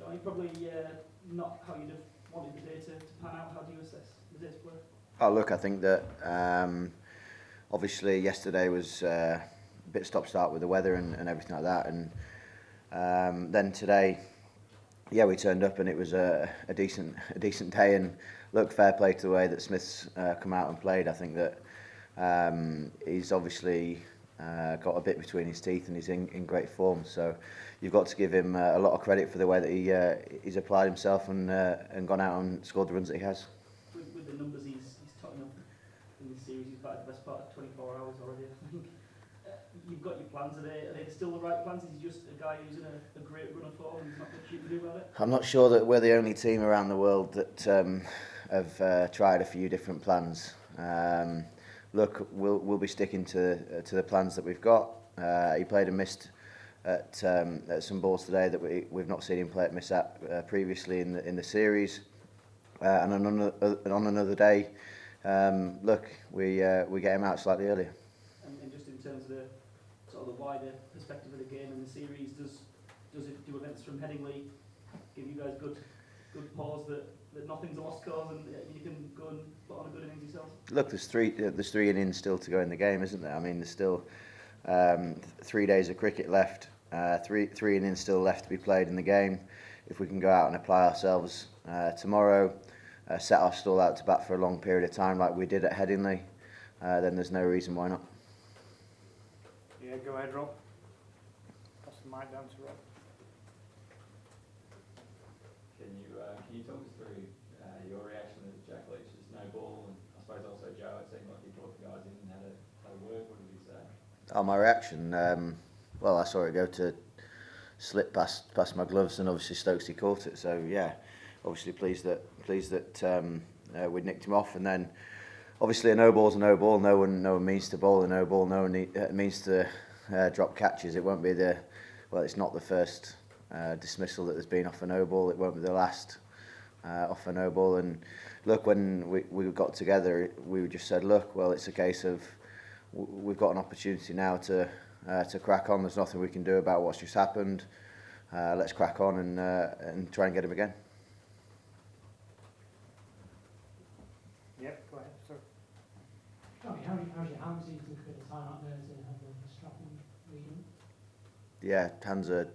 Jonny, probably not how you'd have wanted the day to pan out. How do you assess the day's play? Oh, look, I think that obviously yesterday was a bit stop-start with the weather and everything like that, and then today, yeah, we turned up and it was a decent day. And look, fair play to the way that Smith's come out and played. I think that he's obviously got a bit between his teeth and he's in great form. So you've got to give him a lot of credit for the way that he's applied himself and gone out and scored the runs that he has. With the numbers he's totting up in this series, he's batted the best part of 24 hours already, I think. You've got your plans. Are they still the right plans? Is he just a guy who's in a great run of form and there's not much you can do about it? I'm not sure that we're the only team around the world that have tried a few different plans. Look, we'll be sticking to the plans that we've got. He played and missed at some balls today that we've not seen him play miss at previously in the series. And on another day, look, we get him out slightly earlier. And just in terms of the sort of the wider perspective of the game and the series, does do events from Headingley give you guys good pause that nothing's a lost cause and you can go and put on a good innings yourselves? Look, there's three innings still to go in the game, isn't there? I mean, there's still 3 days of cricket left, three innings still left to be played in the game. If we can go out and apply ourselves tomorrow, set our stall out to bat for a long period of time like we did at Headingley, then there's no reason why not. Yeah, go ahead, Rob. Pass the mic down to Rob. Can you talk us through your reaction to Jack Leach's no ball, and I suppose also Joe, it seemed like he brought the guys in and had a word. What did he say? Oh, my reaction? Well, I saw it go to slip past my gloves, and obviously Stokesy caught it. So yeah, obviously pleased that we'd nicked him off, and then obviously a no ball's a no ball. No one means to bowl a no ball. No one means to drop catches. It won't be it's not the first dismissal that there's been off a no ball. It won't be the last off a no ball. And look, when we got together, we just said, look, well, it's a case of we've got an opportunity now to crack on. There's nothing we can do about what's just happened. Let's crack on and try and get him again. Yep, go ahead, sir. Jonny, how's your hands? You took a bit of time out there to have a strapping reading. Yeah, hands are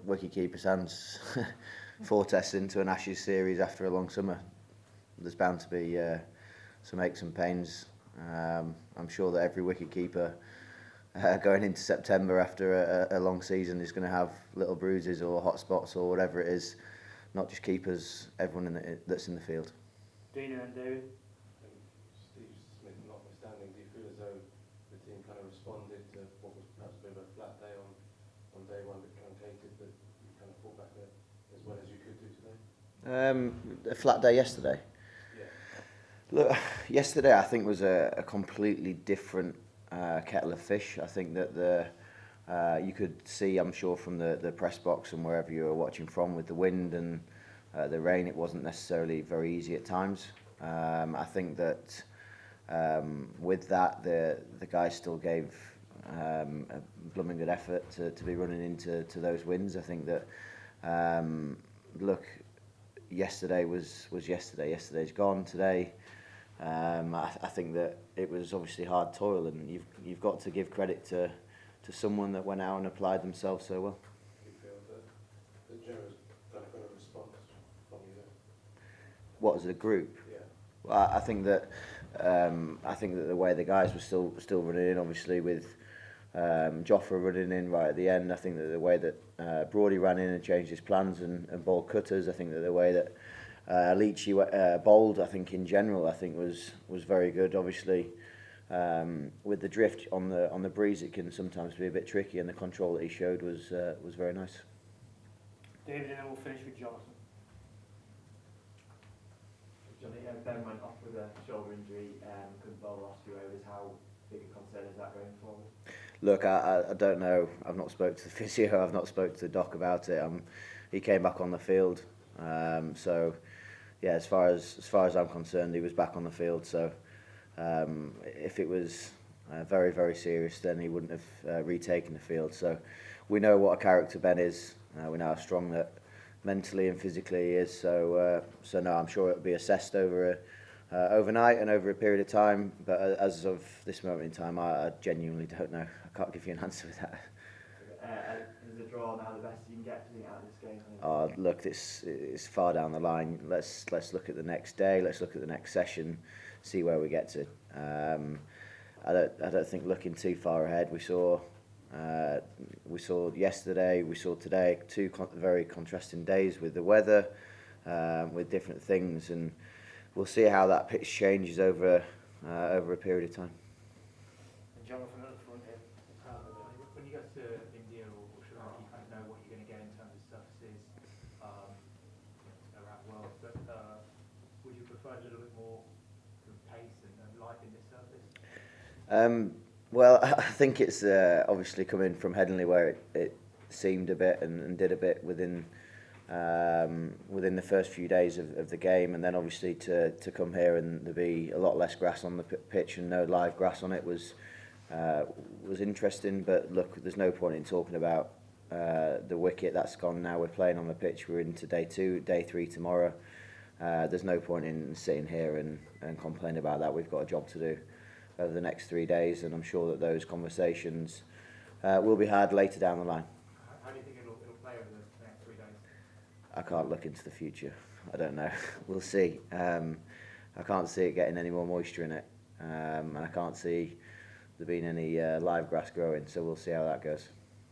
wicket-keeper's hands. 4 tests into an Ashes series after a long summer. There's bound to be some aches and pains. I'm sure that every wicket-keeper going into September after a long season is going to have little bruises or hot spots or whatever it is. Not just keepers, everyone that's in the field. Dina and David. Steve Smith notwithstanding, do you feel as though the team kind of responded to what was perhaps a bit of a flat day on day one, a bit truncated, but you kind of fought back there as well as you could do today? A flat day yesterday? Yeah. Look, yesterday I think was a completely different kettle of fish. I think that you could see, I'm sure, from the press box and wherever you were watching from, with the wind and the rain, it wasn't necessarily very easy at times. I think that with that, the guys still gave a blooming good effort to be running into those wins. I think that look, yesterday was yesterday. Yesterday's gone. Today, I think that it was obviously hard toil, and you've got to give credit to someone that went out and applied themselves so well. Do you feel that Joe's kind of got a response from you there? What, as a group? Yeah. Well, I think that the way the guys were still running in, obviously with Jofra running in right at the end. I think that the way that Brody ran in and changed his plans and bowled cutters. I think that the way that Leachy bowled, I think in general, I think was very good. Obviously, with the drift on the breeze, it can sometimes be a bit tricky, and the control that he showed was very nice. David, and then we'll finish with Jonathan. Jonny, Ben went off with a shoulder injury, couldn't bowl the last few overs. How big a concern is that going forward? Look, I don't know. I've not spoke to the physio. I've not spoke to the doc about it. He came back on the field, so yeah. As far as I'm concerned, he was back on the field. So if it was very, very serious, then he wouldn't have retaken the field. So we know what a character Ben is. We know how strong that mentally and physically he is. So no, I'm sure it'll be assessed over overnight and over a period of time. But as of this moment in time, I genuinely don't know. I can't give you an answer with that. Is a draw now the best you can get out of this game? Look, it's far down the line. Let's look at the next day. Let's look at the next session, see where we get to. I don't think looking too far ahead. We saw yesterday, we saw today, two very contrasting days with the weather, with different things, and we'll see how that pitch changes over a period of time. And Jonathan at the front here. When you go to India or Sri Lanka, you kind of know what you're going to get in terms of surfaces around the world. But would you prefer a little bit more sort of pace and life in this surface? Well, I think it's obviously coming from Headingley, where it seemed a bit and did a bit within the first few days of the game, and then obviously to come here and there be a lot less grass on the pitch and no live grass on it was interesting. But look, there's no point in talking about the wicket. That's gone now. We're playing on the pitch. We're into day 2, day 3 tomorrow. There's no point in sitting here and complaining about that. We've got a job to do over the next 3 days, and I'm sure that those conversations will be had later down the line. How do you think it'll play over the next 3 days? I can't look into the future. I don't know. We'll see. I can't see it getting any more moisture in it, and I can't see there being any live grass growing, so we'll see how that goes.